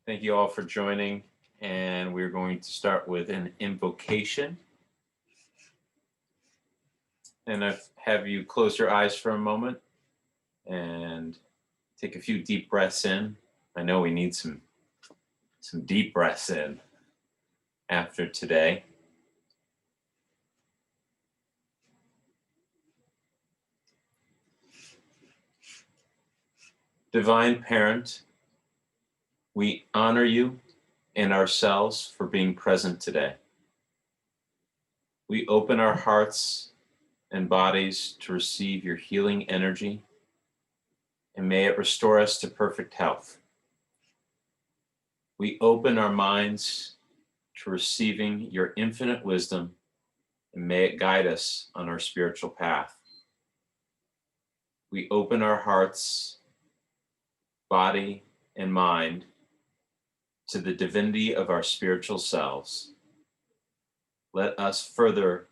Thank you all for joining, and we're going to start with an invocation. And I have you close your eyes for a moment and take a few deep breaths in. I know we need some deep breaths in after today. Divine Parent, we honor you and ourselves for being present today. We open our hearts and bodies to receive your healing energy, and may it restore us to perfect health. We open our minds to receiving your infinite wisdom, and may it guide us on our spiritual path. We open our hearts, body, and mind to the divinity of our spiritual selves. Let us further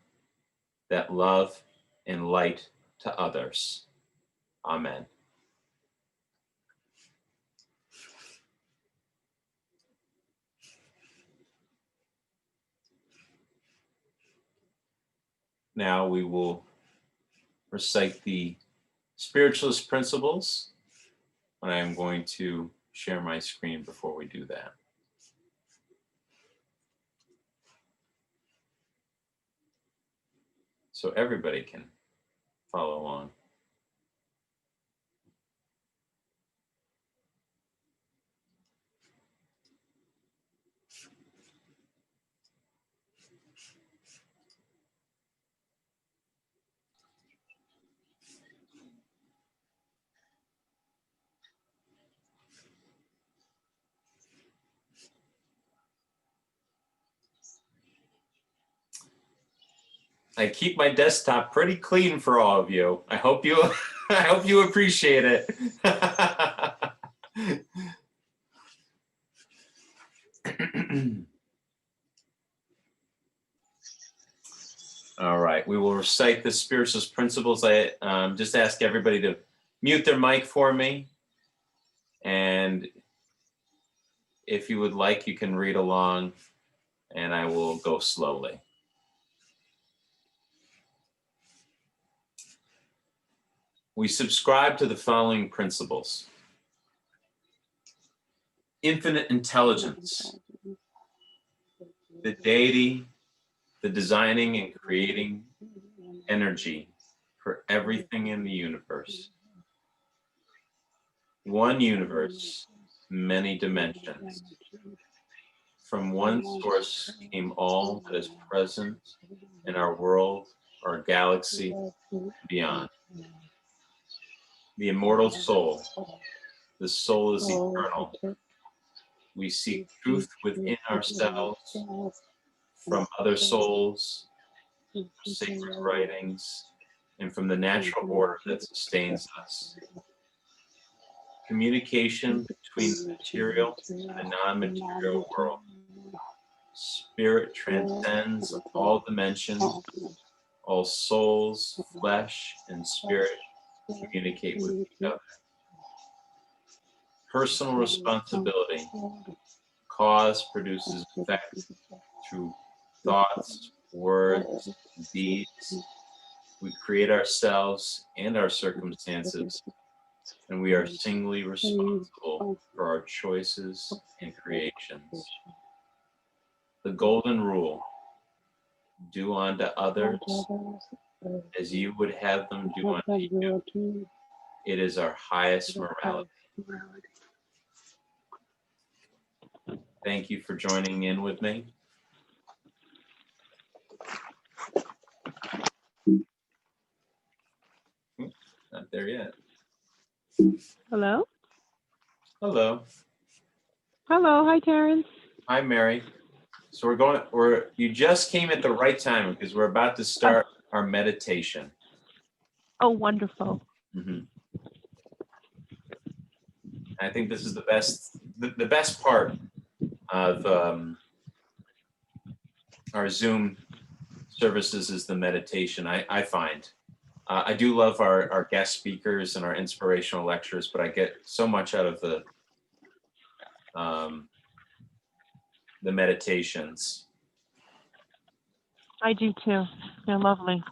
that love and light to others. Amen. Now we will recite the Spiritualist principles, and I am going to share my screen before we do that. So everybody can follow along. I keep my desktop pretty clean for all of you. I hope you appreciate it. All right, we will recite the Spiritualist principles. I just ask everybody to mute their mic for me. And if you would like, you can read along, and I will go slowly. We subscribe to the following principles: infinite intelligence, the deity, the designing and creating energy for everything in the universe. One universe, many dimensions. From one source came all that is present in our world, our galaxy, and beyond. The immortal soul. The soul is eternal. We seek truth within ourselves, from other souls, sacred writings, and from the natural order that sustains us. Communication between the material and the non-material world. Spirit transcends all dimensions. All souls, flesh, and spirit communicate with each other. Personal responsibility. Cause produces effect through thoughts, words, deeds. We create ourselves and our circumstances, and we are singly responsible for our choices and creations. The golden rule: do unto others as you would have them do unto you. It is our highest morality. Thank you for joining in with me. Not there yet. Hello? Hello. Hello. Hi, Terence. Hi, Mary. So you just came at the right time because we're about to start our meditation. Oh, wonderful. Mm-hmm. I think this is the best part of our Zoom services is the meditation. I find I do love our guest speakers and our inspirational lectures, but I get so much out of the the meditations. I do too. They're lovely.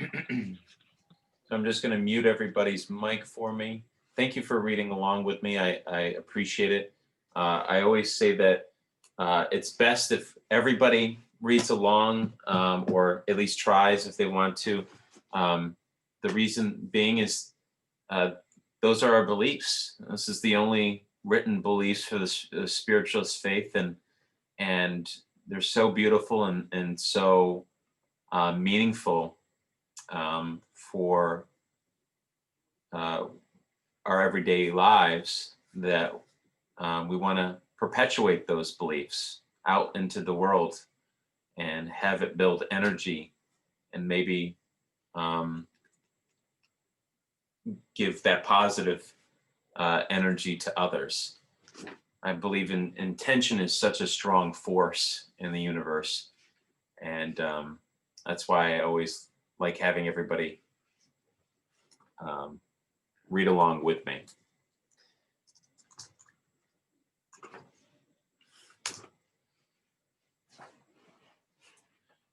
So I'm just going to mute everybody's mic for me. Thank you for reading along with me. I appreciate it. I always say that it's best if everybody reads along, or at least tries if they want to. The reason being is those are our beliefs. This is the only written beliefs for the spiritualist faith, and they're so beautiful and so meaningful for our everyday lives that we want to perpetuate those beliefs out into the world and have it build energy and maybe give that positive energy to others. I believe intention is such a strong force in the universe. And that's why I always like having everybody read along with me.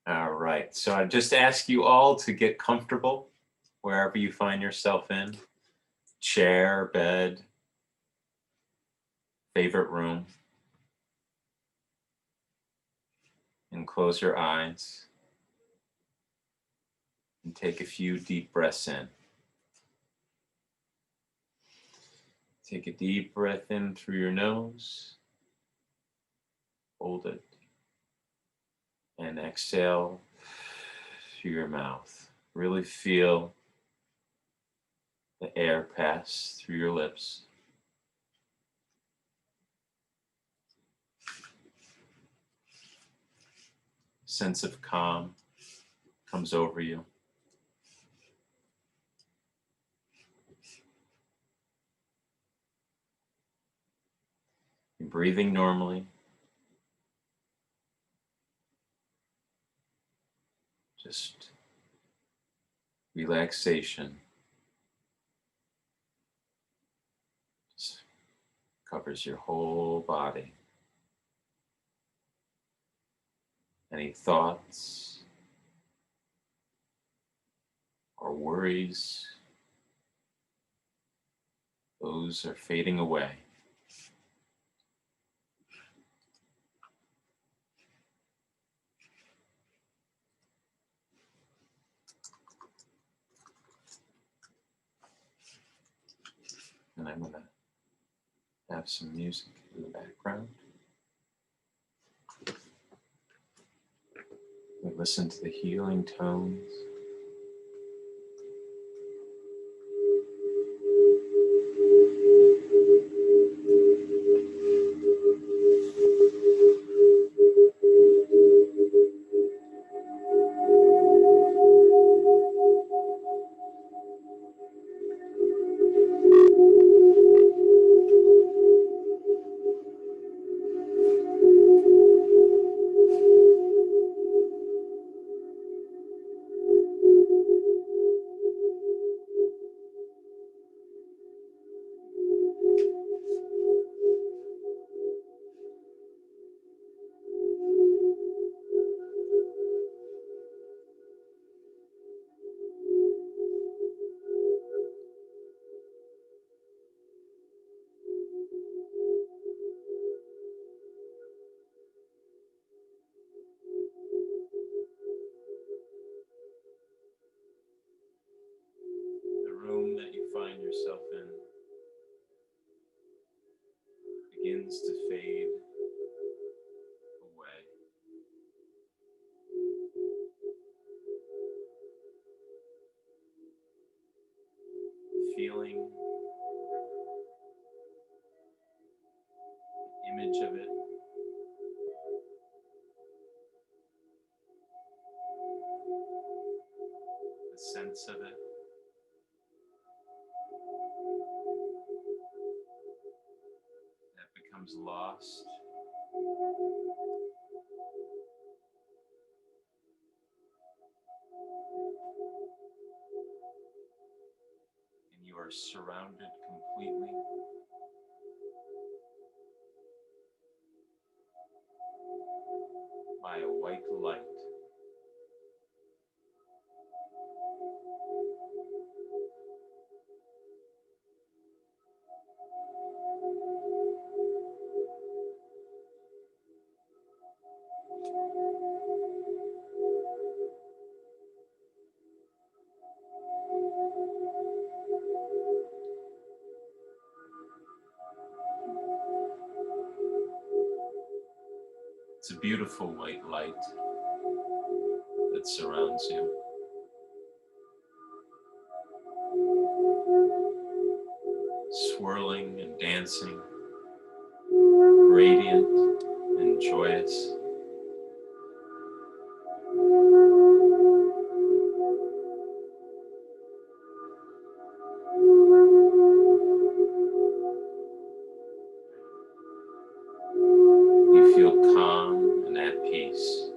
All right, so I just ask you all to get comfortable wherever you find yourself in, chair, bed, favorite room, and close your eyes and take a few deep breaths in. Take a deep breath in through your nose, hold it, and exhale through your mouth. Really feel the air pass through your lips. Sense of calm comes over you. You're breathing normally. Just relaxation just covers your whole body. Any thoughts or worries, those are fading away. And I'm going to have some music in the background. We listen to the healing tones. The room that you find yourself in begins to fade away. The feeling, the image of it, the sense of it, that becomes lost. And you are surrounded completely by a white light. It's a beautiful white light that surrounds you. Swirling and dancing, radiant and joyous. You feel calm and at peace.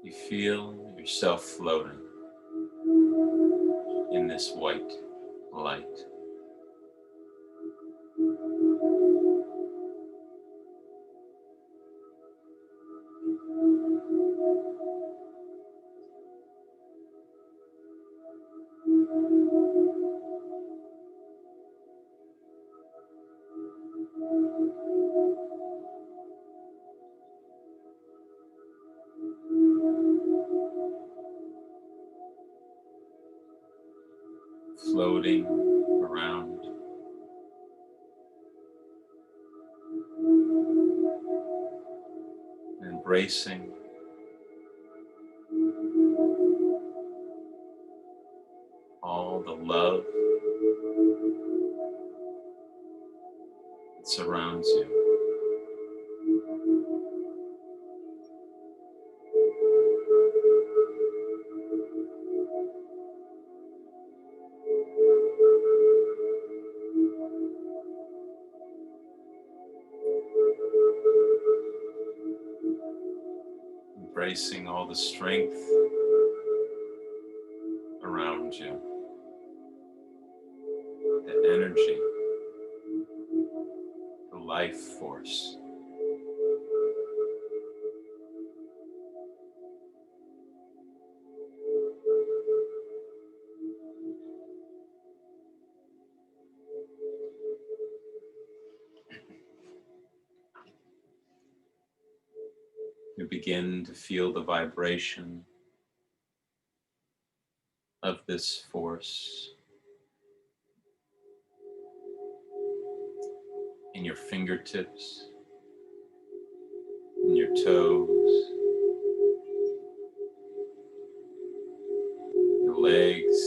You feel yourself floating in this white light. Floating around, embracing all the love that surrounds you. Embracing all the strength around you, the energy, the life force. You begin to feel the vibration of this force in your fingertips, in your toes, your legs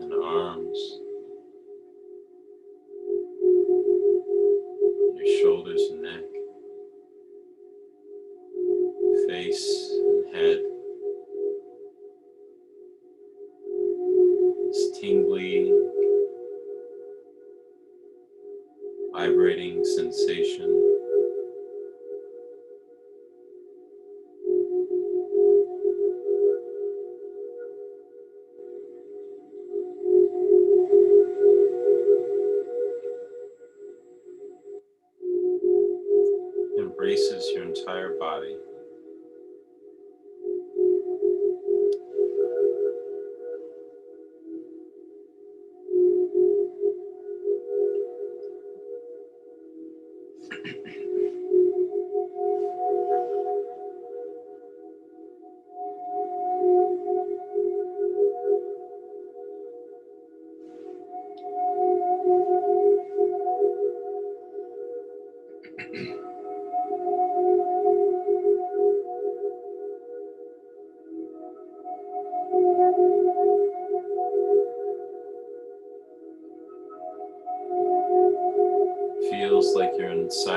and arms, your shoulders and neck, face and head. This tingly, vibrating sensation. Embraces your entire body.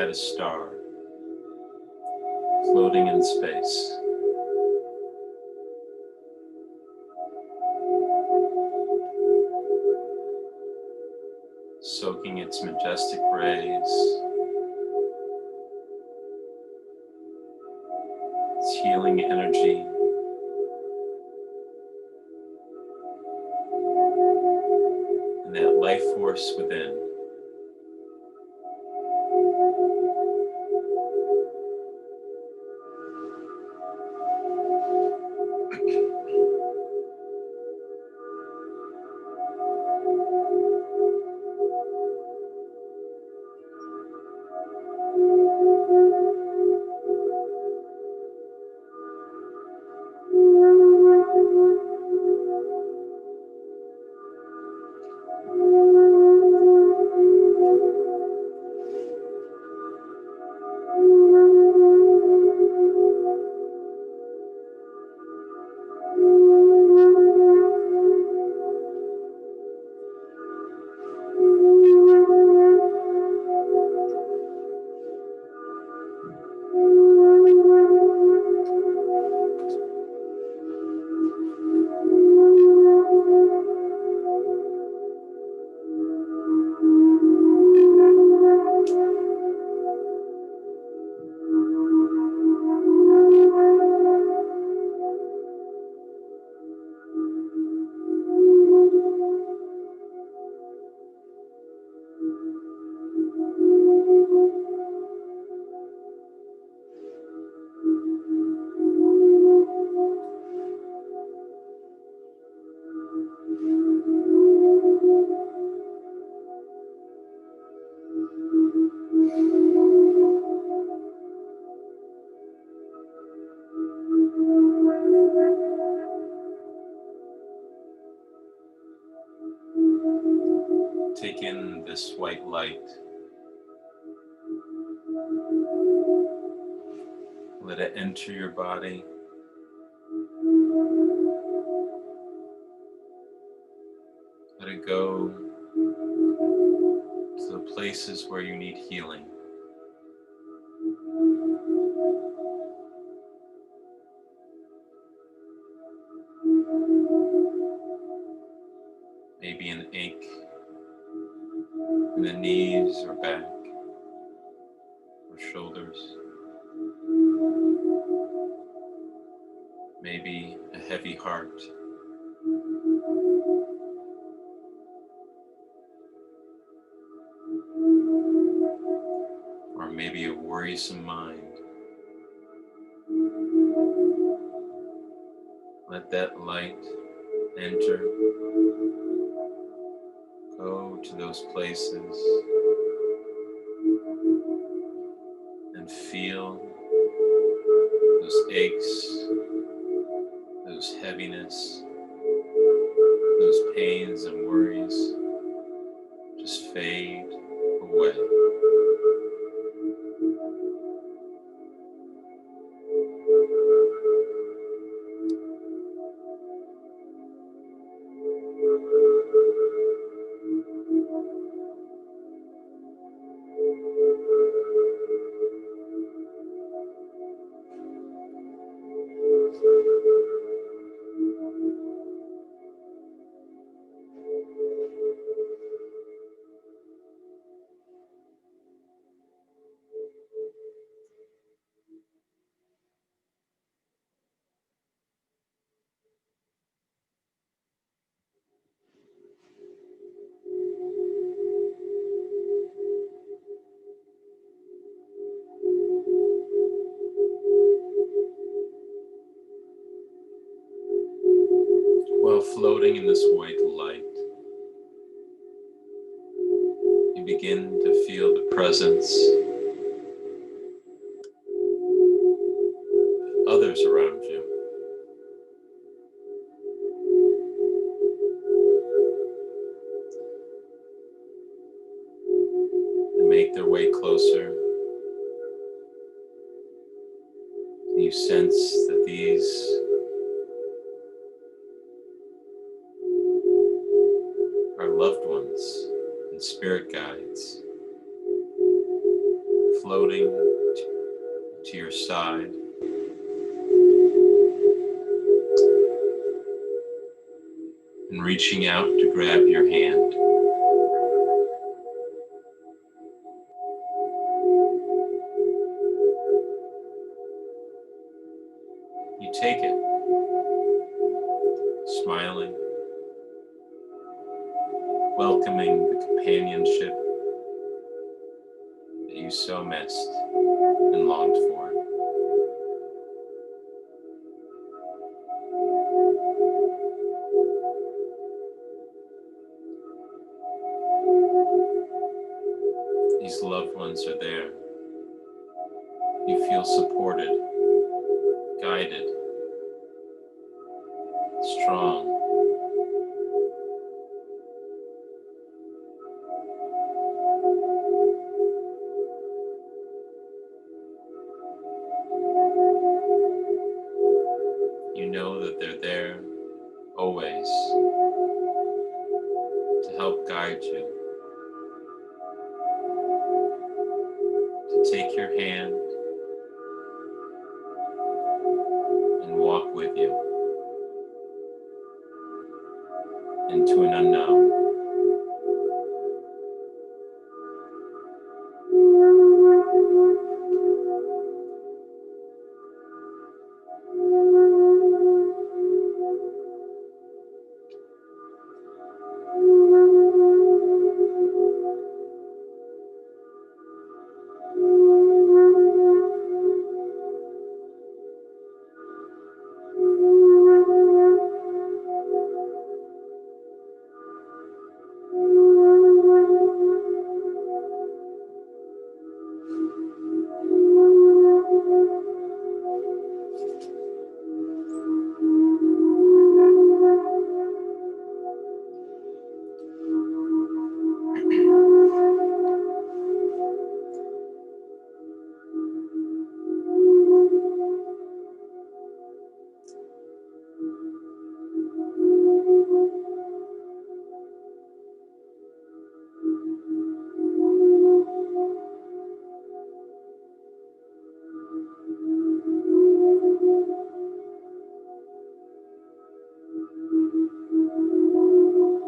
a star floating in space. Soaking its majestic rays, its healing energy, and that life force within. Take in this white light. Let it enter your body. Let it go to the places where you need healing. Maybe an ache in the knees or back or shoulders. Maybe a heavy heart. Or maybe a worrisome mind. Let that light enter. Go to those places and feel those aches, those heaviness, those pains and worries just fade away. While floating in this white light, you begin to feel the presence of others around you. They make their way closer. You sense that these are loved ones and spirit guides floating to your side. And reaching out to grab your hand. You take it, smiling, welcoming the companionship that you so missed and longed for. These loved ones are there. You feel supported, guided, strong. You know that they're there always to help guide you, to take your hand and walk with you into an unknown.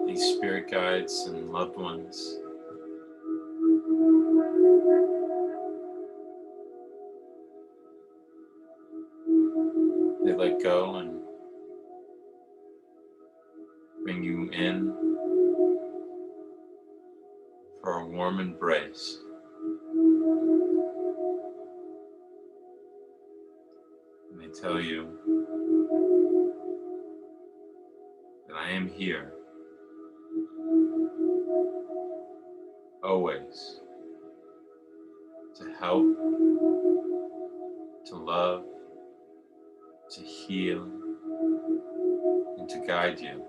These spirit guides and loved ones, they let go and bring you in for a warm embrace. And they tell you that I am here always to help, to love, to heal, and to guide you.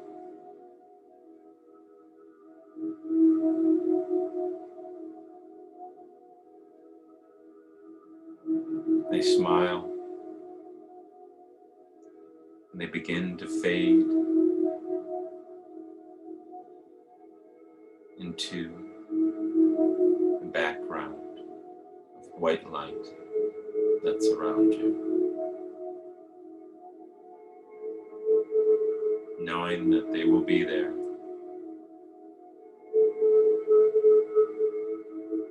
They smile and they begin to fade into the background of white light that's around you. Knowing that they will be there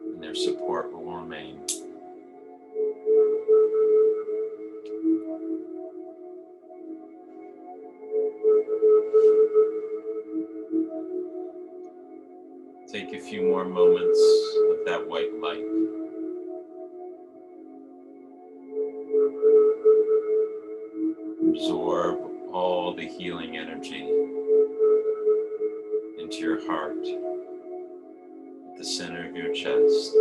and their support will remain. Take a few more moments of that white light. Absorb all the healing energy into your heart, at the center of your chest.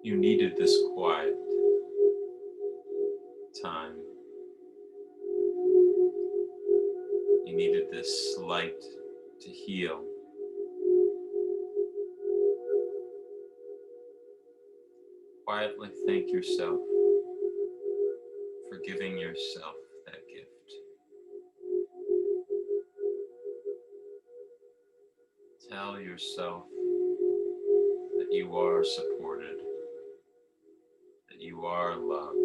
You needed this quiet time. You needed this light to heal. Quietly thank yourself for giving yourself that gift. Tell yourself that you are supported, that you are loved,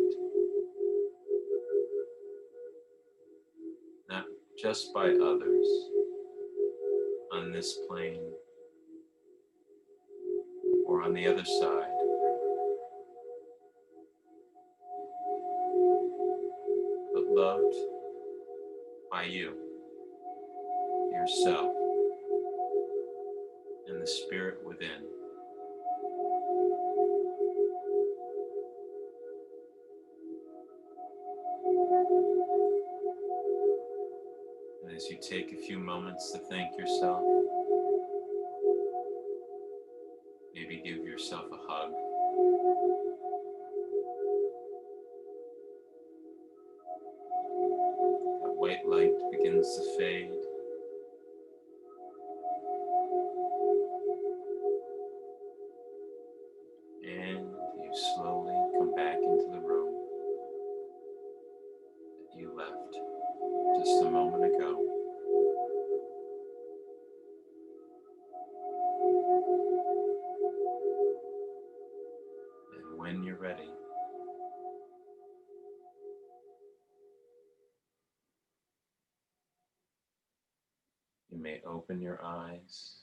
not just by others on this plane or on the other side, but loved by you, yourself, and the spirit within. And as you take a few moments to thank yourself, maybe give yourself a hug. That white light begins to fade. And you slowly come back into the room that you left just a moment ago. And when you're ready, you may open your eyes.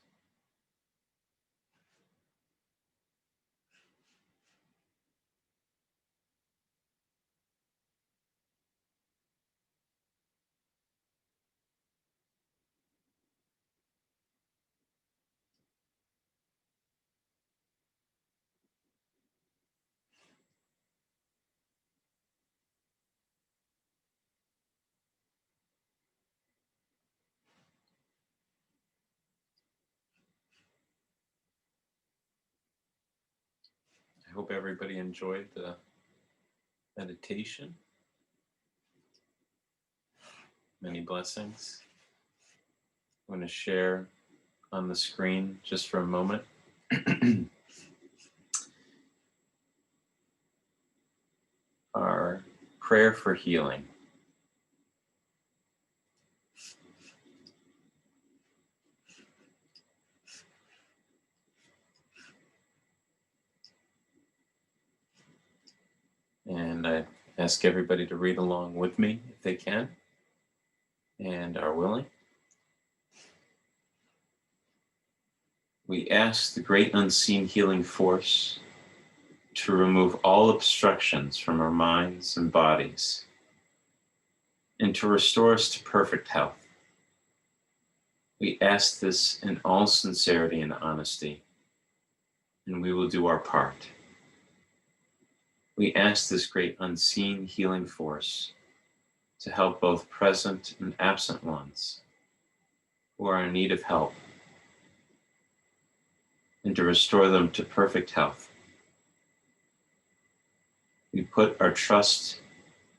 I hope everybody enjoyed the meditation. Many blessings. I'm going to share on the screen just for a moment. Our prayer for healing. And I ask everybody to read along with me if they can and are willing. We ask the great unseen healing force to remove all obstructions from our minds and bodies and to restore us to perfect health. We ask this in all sincerity and honesty, and we will do our part. We ask this great unseen healing force to help both present and absent ones who are in need of help and to restore them to perfect health. We put our trust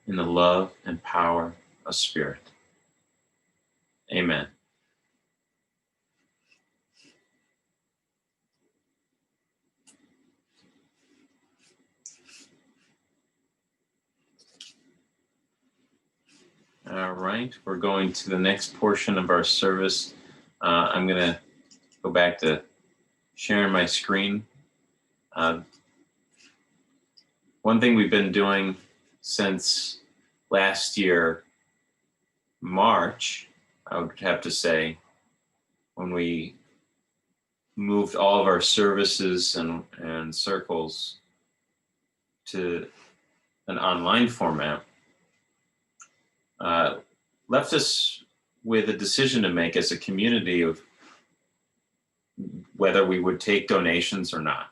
in the love and power of Spirit. Amen. All right, we're going to the next portion of our service. I'm going to go back to sharing my screen. One thing we've been doing since last year, March, I would have to say, when we moved all of our services and circles to an online format, left us with a decision to make as a community of whether we would take donations or not.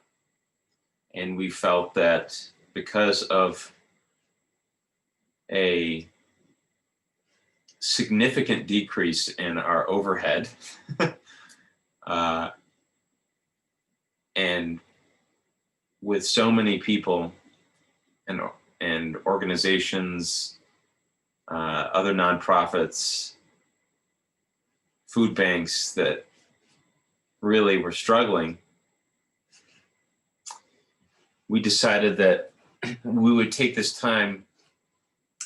And we felt that because of a significant decrease in our overhead and with so many people and organizations, other nonprofits, food banks that really were struggling, we decided that we would take this time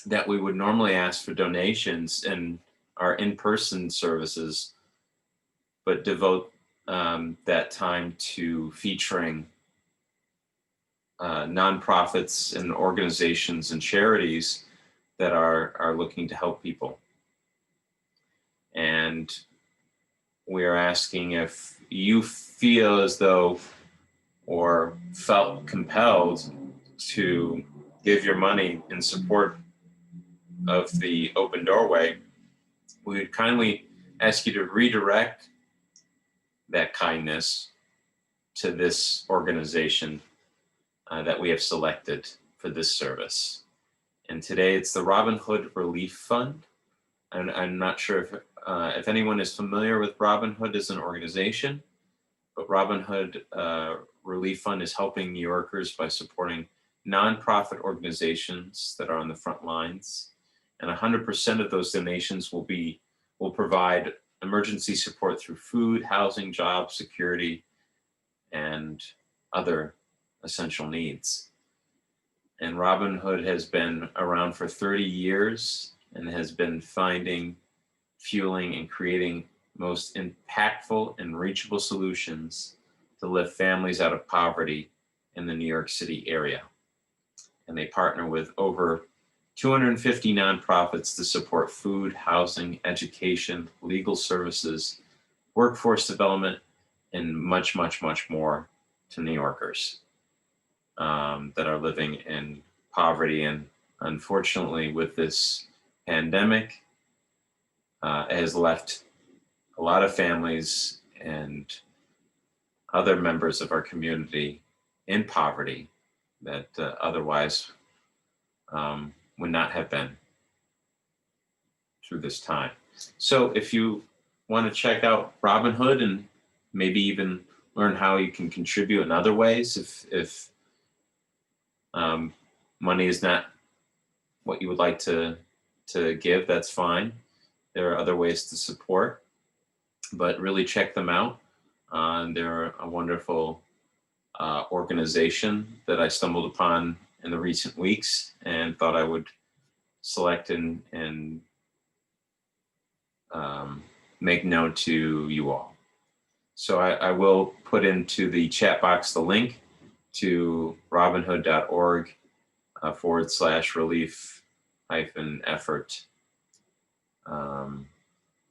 that we would normally ask for donations in our in-person services, but devote that time to featuring nonprofits and organizations and charities that are looking to help people. And we are asking if you feel as though or felt compelled to give your money in support of the open doorway, we would kindly ask you to redirect that kindness to this organization that we have selected for this service. And today it's the Robin Hood Relief Fund. And I'm not sure if anyone is familiar with Robin Hood as an organization, but Robin Hood Relief Fund is helping New Yorkers by supporting nonprofit organizations that are on the front lines. And 100% of those donations will provide emergency support through food, housing, job security, and other essential needs. And Robin Hood has been around for 30 years and has been finding, fueling, and creating most impactful and reachable solutions to lift families out of poverty in the New York City area. And they partner with over 250 nonprofits to support food, housing, education, legal services, workforce development, and much, much, much more to New Yorkers that are living in poverty. And unfortunately, with this pandemic, it has left a lot of families and other members of our community in poverty that otherwise would not have been through this time. So if you want to check out Robin Hood and maybe even learn how you can contribute in other ways, if money is not what you would like to give, that's fine. There are other ways to support, but really check them out. They're a wonderful organization that I stumbled upon in the recent weeks and thought I would select and make known to you all. So I will put into the chat box the link to robinhood.org /relief -effort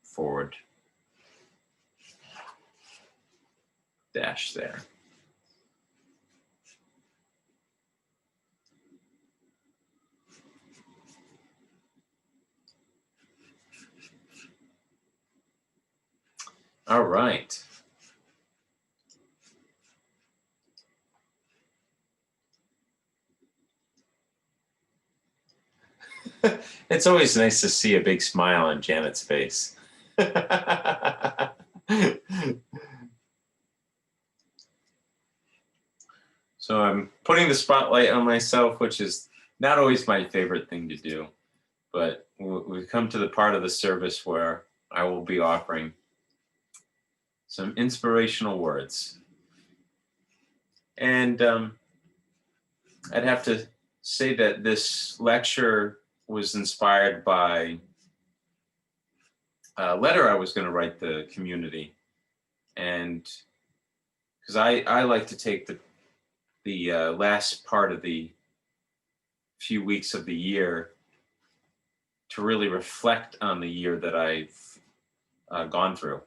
forward dash there. All right. It's always nice to see a big smile on Janet's face. So I'm putting the spotlight on myself, which is not always my favorite thing to do, but we've come to the part of the service where I will be offering some inspirational words. And I'd have to say that this lecture was inspired by a letter I was going to write the community. And because I like to take the last part of the few weeks of the year to really reflect on the year that I've gone through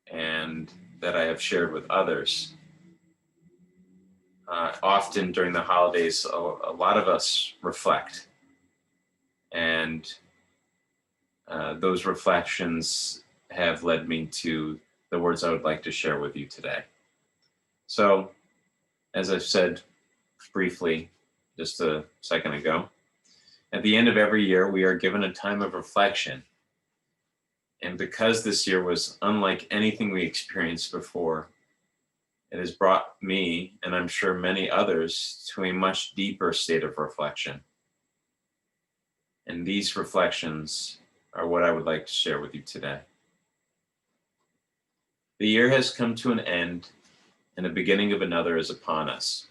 and that I have shared with others. Often during the holidays, a lot of us reflect, and those reflections have led me to the words I would like to share with you today. So, as I've said briefly just a second ago, at the end of every year, we are given a time of reflection. And because this year was unlike anything we experienced before, It has brought me, and I'm sure many others, to a much deeper state of reflection. And these reflections are what I would like to share with you today. The year has come to an end, and the beginning of another is upon us.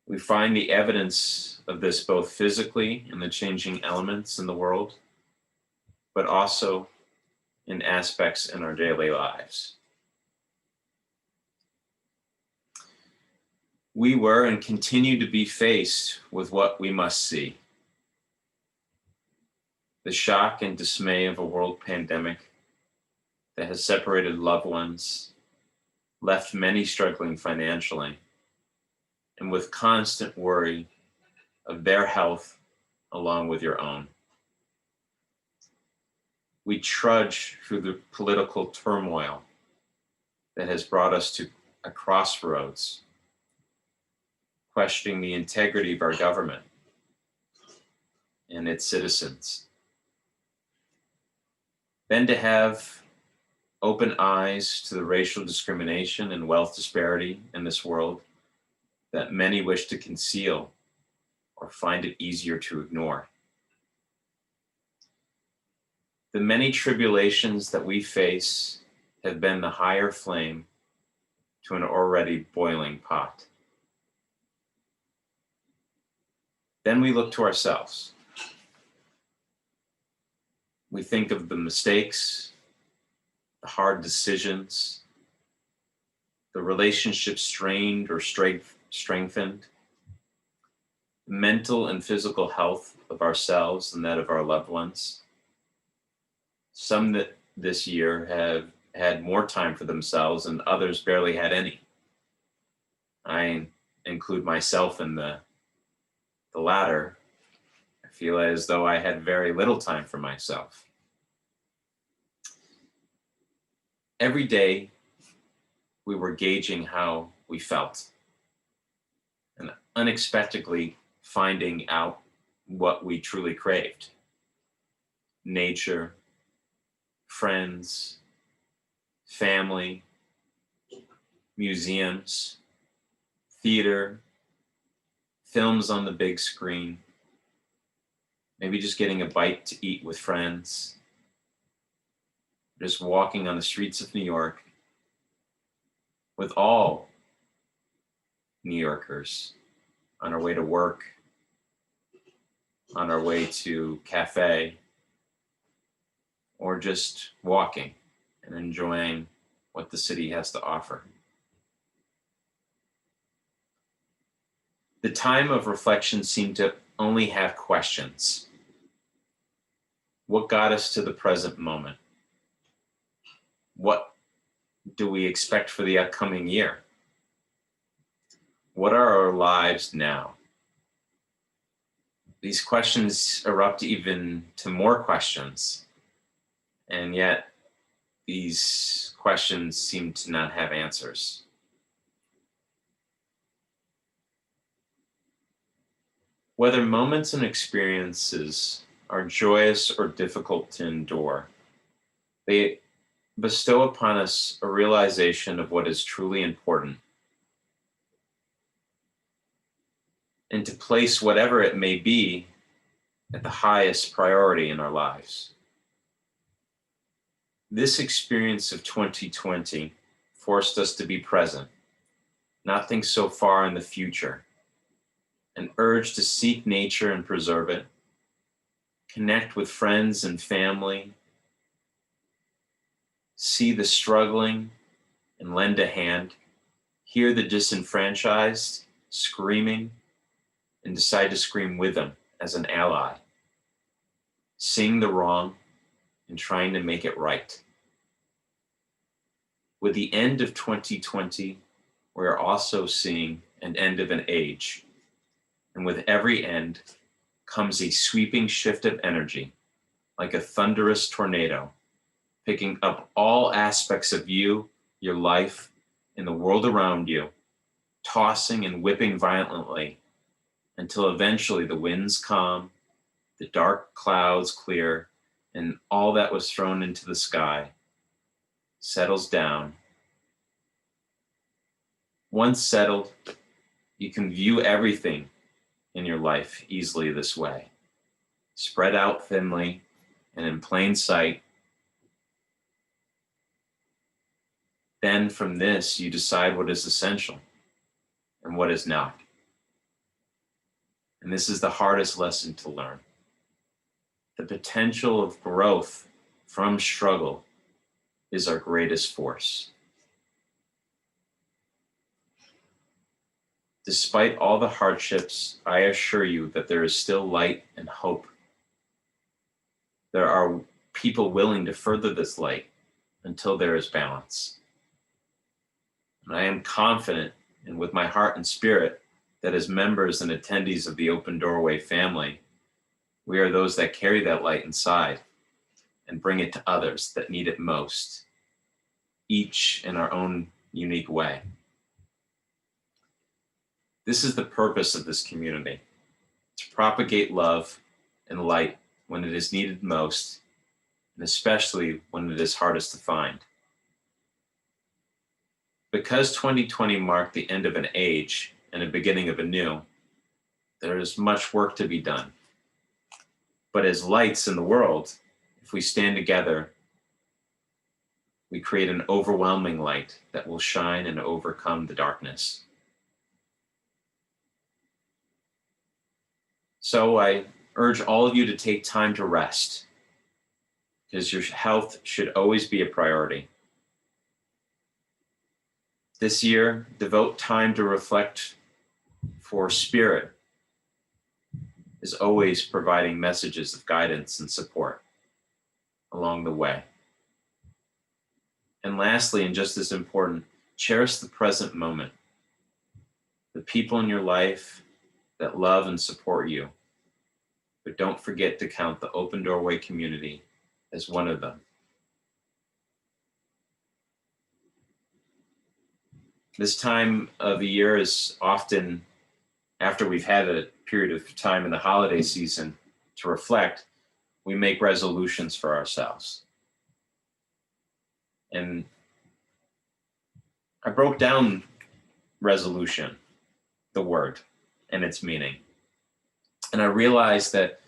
We find the evidence of this both physically in the changing elements in the world, but also in aspects in our daily lives. We were and continue to be faced with what we must see. The shock and dismay of a world pandemic that has separated loved ones, left many struggling financially, and with constant worry of their health along with your own. We trudge through the political turmoil that has brought us to a crossroads, questioning the integrity of our government and its citizens. Then to have open eyes to the racial discrimination and wealth disparity in this world that many wish to conceal or find it easier to ignore. The many tribulations that we face have been the higher flame to an already boiling pot. Then we look to ourselves. We think of the mistakes, the hard decisions, the relationships strained or strengthened, the mental and physical health of ourselves and that of our loved ones. Some that this year have had more time for themselves and others barely had any. I include myself in the latter. I feel as though I had very little time for myself. Every day, we were gauging how we felt and unexpectedly finding out what we truly craved. Nature, friends, family, museums, theater, films on the big screen, maybe just getting a bite to eat with friends, just walking on the streets of New York with all New Yorkers on our way to work, on our way to cafe, or just walking and enjoying what the city has to offer. The time of reflection seemed to only have questions. What got us to the present moment? What do we expect for the upcoming year? What are our lives now? These questions erupt even to more questions, and yet these questions seem to not have answers. Whether moments and experiences are joyous or difficult to endure, they bestow upon us a realization of what is truly important, and to place whatever it may be at the highest priority in our lives. This experience of 2020 forced us to be present, not think so far in the future, an urge to seek nature and preserve it, connect with friends and family, see the struggling and lend a hand, hear the disenfranchised screaming and decide to scream with them as an ally, seeing the wrong and trying to make it right. With the end of 2020, we are also seeing an end of an age. And with every end comes a sweeping shift of energy, like a thunderous tornado, picking up all aspects of you, your life, and the world around you, tossing and whipping violently until eventually the winds calm, the dark clouds clear, and all that was thrown into the sky settles down once settled, you can view everything in your life easily this way, spread out thinly and in plain sight. Then from this, you decide what is essential and what is not. And this is the hardest lesson to learn. The potential of growth from struggle is our greatest force. Despite all the hardships, I assure you that there is still light and hope. There are people willing to further this light until there is balance. And I am confident, and with my heart and spirit, that as members and attendees of the Open Doorway family, we are those that carry that light inside and bring it to others that need it most, each in our own unique way. This is the purpose of this community, to propagate love and light when it is needed most, and especially when it is hardest to find. Because 2020 marked the end of an age and a beginning of a new, there is much work to be done. But as lights in the world, if we stand together, we create an overwhelming light that will shine and overcome the darkness. So I urge all of you to take time to rest, because your health should always be a priority. This year, devote time to reflect, for Spirit is always providing messages of guidance and support along the way. And lastly, and just as important, cherish the present moment. The people in your life that love and support you. But don't forget to count the Open Doorway community as one of them. This time of the year is often, after we've had a period of time in the holiday season to reflect, we make resolutions for ourselves. And I broke down resolution, the word, and its meaning. And I realized that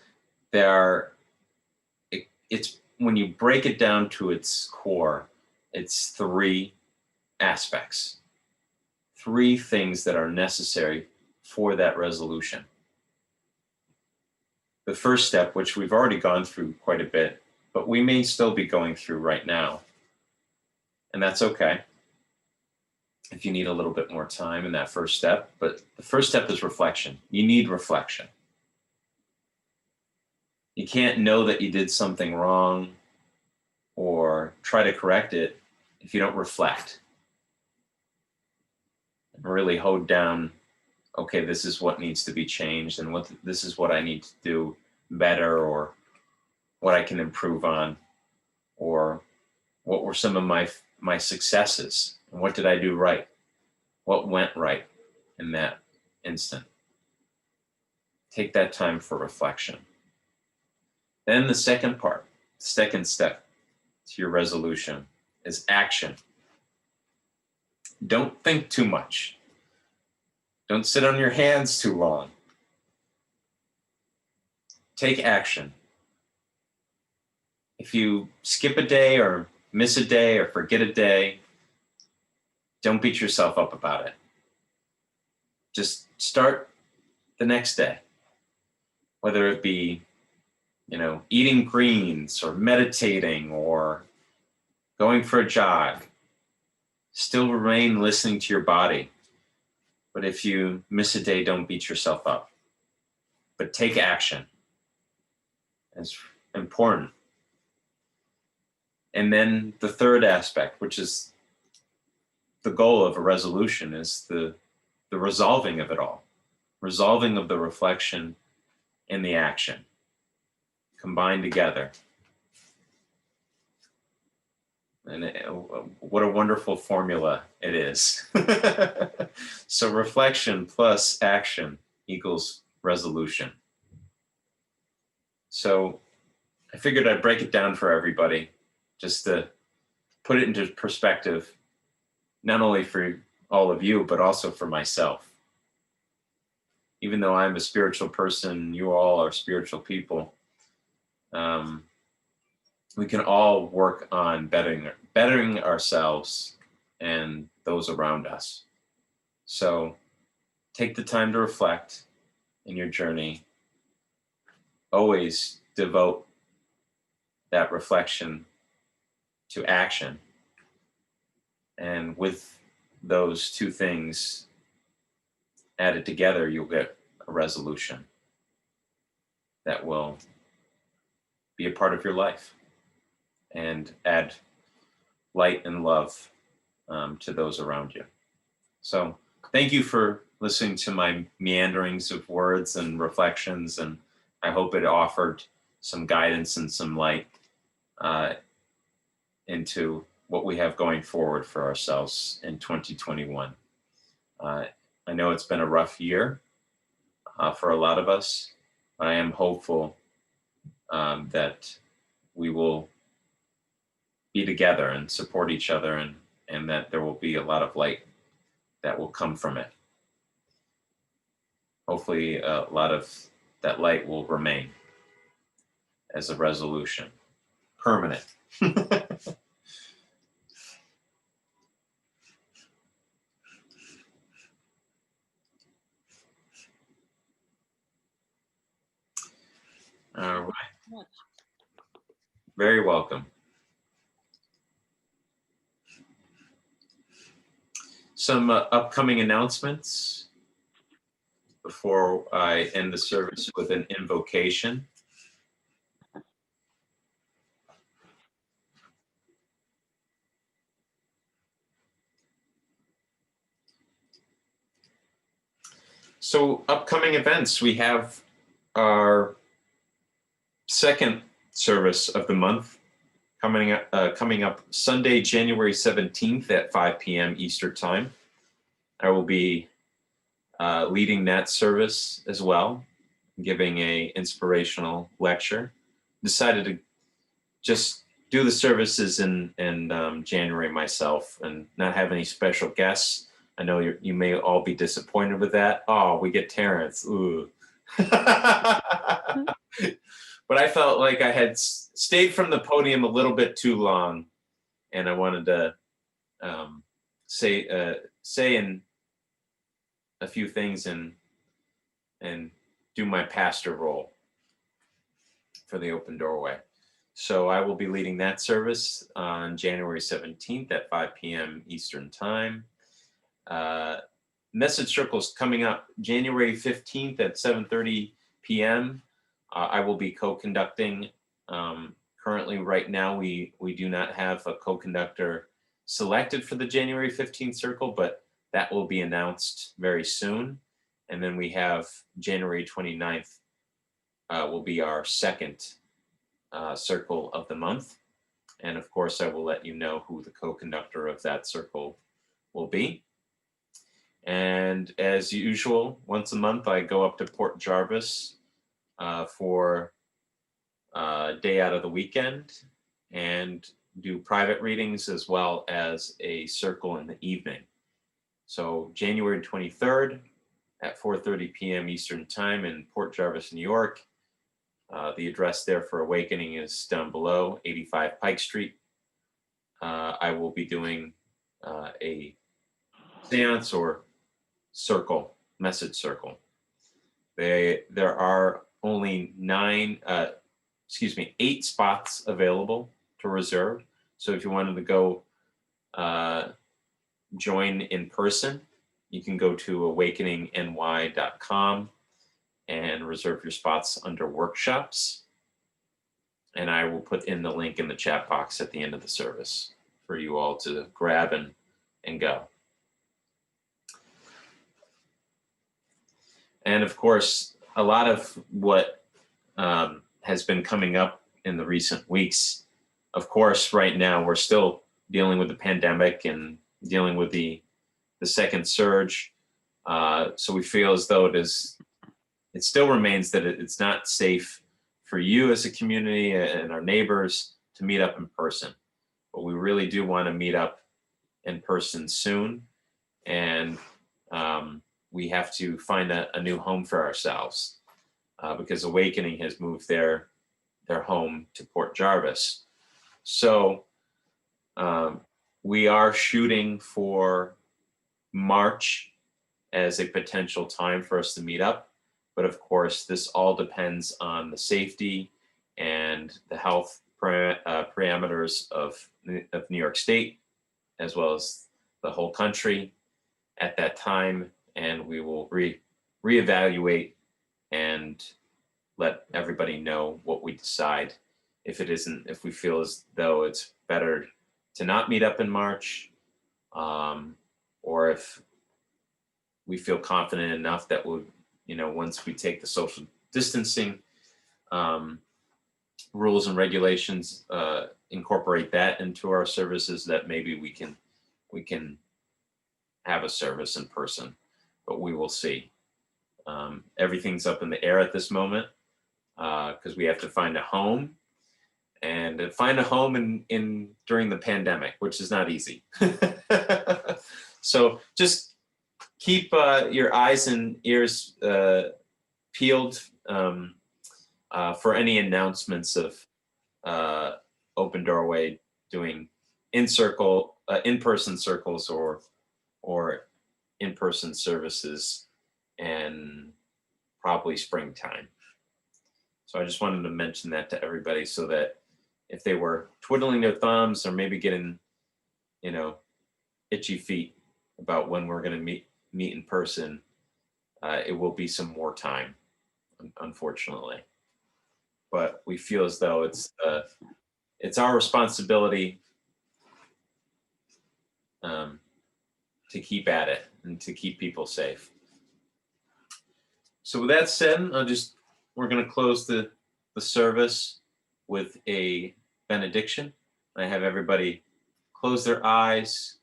it's when you break it down to its core, it's three aspects, three things that are necessary for that resolution. The first step, which we've already gone through quite a bit, but we may still be going through right now, and that's okay if you need a little bit more time in that first step. But the first step is reflection. You need reflection. You can't know that you did something wrong or try to correct it if you don't reflect and really hold down, okay, this is what needs to be changed, and this is what I need to do better, or what I can improve on, or what were some of my successes, and what did I do right? What went right in that instant? Take that time for reflection. Then the second part, second step to your resolution is action. Don't think too much. Don't sit on your hands too long. Take action. If you skip a day or miss a day or forget a day, don't beat yourself up about it. Just start the next day, whether it be, eating greens or meditating or going for a jog. Still remain listening to your body. But if you miss a day, don't beat yourself up. But take action. It's important. And then the third aspect, which is the goal of a resolution, is the resolving of it all. Resolving of the reflection and the action combined together. And what a wonderful formula it is. So reflection plus action equals resolution. So I figured I'd break it down for everybody, just to put it into perspective, not only for all of you, but also for myself. Even though I'm a spiritual person, you all are spiritual people. We can all work on bettering ourselves and those around us. So take the time to reflect in your journey. Always devote that reflection to action. And with those two things added together, you'll get a resolution that will be a part of your life and add light and love to those around you. So thank you for listening to my meanderings of words and reflections, and I hope it offered some guidance and some light into what we have going forward for ourselves in 2021. I know it's been a rough year for a lot of us, but I am hopeful that we will be together and support each other, and that there will be a lot of light that will come from it. Hopefully a lot of that light will remain as a resolution, permanent. All right. Very welcome. Some upcoming announcements before I end the service with an invocation. So upcoming events, we have our second service of the month coming up Sunday, January 17th at 5 p.m. Eastern Time. I will be leading that service as well, giving a inspirational lecture. Decided to just do the services in January myself and not have any special guests. I know you may all be disappointed with that. Oh, we get Terence. Ooh. But I felt like I had stayed from the podium a little bit too long, and I wanted to say in a few things and do my pastor role for the open doorway. So I will be leading that service on January 17th at 5 p.m. Eastern Time. Message Circles coming up January 15th at 7:30 p.m. I will be co-conducting. Currently, right now, we do not have a co-conductor selected for the January 15th circle, but that will be announced very soon. And then we have January 29th will be our second circle of the month. And of course, I will let you know who the co-conductor of that circle will be. And as usual, once a month, I go up to Port Jarvis for a day out of the weekend and do private readings as well as a circle in the evening. So January 23rd at 4:30 p.m. Eastern Time in Port Jarvis, New York. The address there for Awakening is down below, 85 Pike Street. I will be doing a seance or circle, message circle. There are only 8 spots available to reserve. So if you wanted to go join in person, you can go to awakeningny.com and reserve your spots under workshops. And I will put in the link in the chat box at the end of the service for you all to grab and go. And of course, a lot of what has been coming up in the recent weeks, of course, right now we're still dealing with the pandemic and dealing with the second surge. So we feel as though it still remains that it's not safe for you as a community and our neighbors to meet up in person. But we really do want to meet up in person soon. and we have to find a new home for ourselves because Awakening has moved their home to Port Jarvis. So we are shooting for March as a potential time for us to meet up. But of course, this all depends on the safety and the health parameters of New York State, as well as the whole country at that time. And we will reevaluate and let everybody know what we decide. If we feel as though it's better to not meet up in March, or if we feel confident enough that we'll, once we take the social distancing rules and regulations, incorporate that into our services, that maybe we can have a service in person, but we will see. Everything's up in the air at this moment because we have to find a home, and find a home in during the pandemic, which is not easy. So just keep your eyes and ears peeled for any announcements of Open Doorway doing in-person circles or in-person services, and probably springtime. So I just wanted to mention that to everybody so that if they were twiddling their thumbs or maybe getting, itchy feet about when we're going to meet in person, it will be some more time, unfortunately. But we feel as though it's our responsibility to keep at it and to keep people safe. So with that said, we're going to close the service with a benediction. I have everybody close their eyes,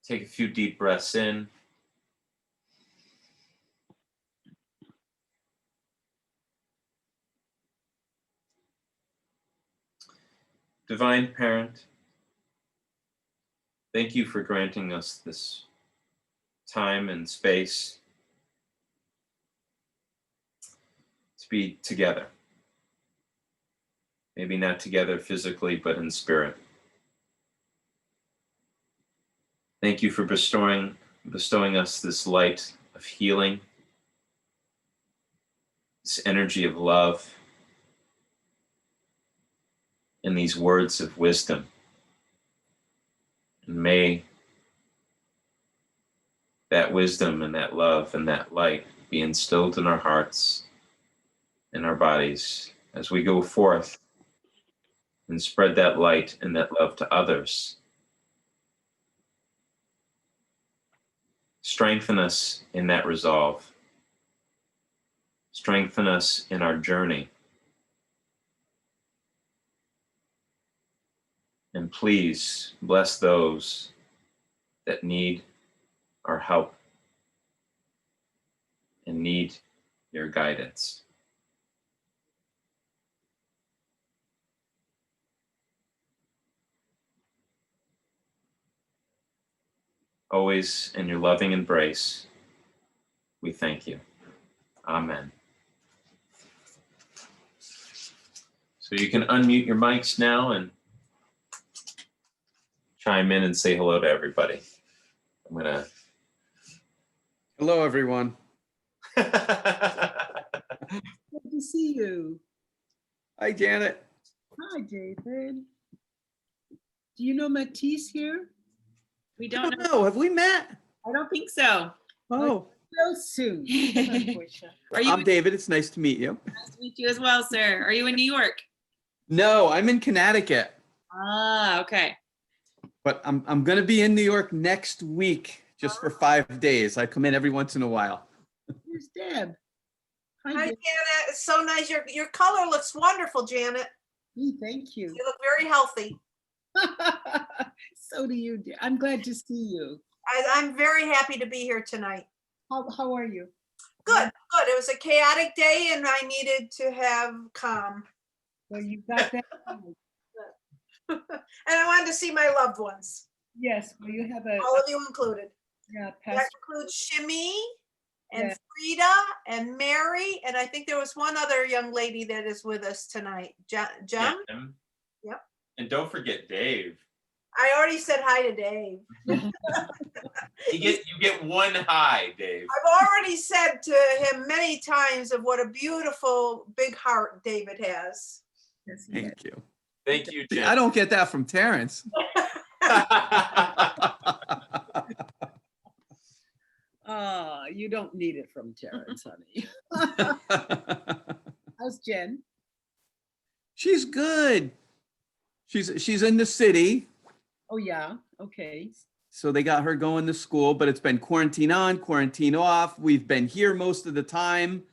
take a few deep breaths in. Divine Parent, thank you for granting us this time and space to be together. Maybe not together physically, but in spirit. Thank you for bestowing us this light of healing, this energy of love, and these words of wisdom. And may that wisdom and that love and that light be instilled in our hearts and our bodies as we go forth and spread that light and that love to others. Strengthen us in that resolve. Strengthen us in our journey. And please bless those that need our help and need your guidance. Always in your loving embrace, we thank you. Amen. So you can unmute your mics now and chime in and say hello to everybody. I'm gonna. Hello, everyone. Good to see you. Hi, Janet. Hi, David. Do you know Matisse here? We I don't don't know. know. Have we met? I don't think so. Oh, Real soon. Are you? I'm David. It's nice to meet you. Nice to meet you as well, sir. Are you in New York? No, I'm in Connecticut, Ah, okay. but I'm going to be in New York next week just for 5 days. I come in every once in a while. Here's Deb. Hi, Hi, Janet. It's so nice. Your color looks wonderful, Janet. Deb. Thank you. You look very healthy. So do you. Dear. I'm glad to see you. I'm very happy to be here tonight. How are you? Good, good. It was a chaotic day and I needed to have calm. Well, you got that. And I wanted to see my loved ones. Yes, well, you have All of you included. yeah, That Pastor. includes Shimmy and Yeah. Frida and Mary, and I think there was one other young lady that is with us tonight. Jem? Jim. Yep. And don't forget Dave. I already said hi to Dave. You get one hi, Dave. I've already said to him many times of what a beautiful big heart David has. Yes, he is. Thank you. Thank you, See, Jim. I don't get that from Terrence. You don't need it from Terrence, honey. How's Jen? She's good. She's in the city, Oh, yeah, okay. so they got her going to school, but it's been quarantine on, quarantine off. We've been here most of the time.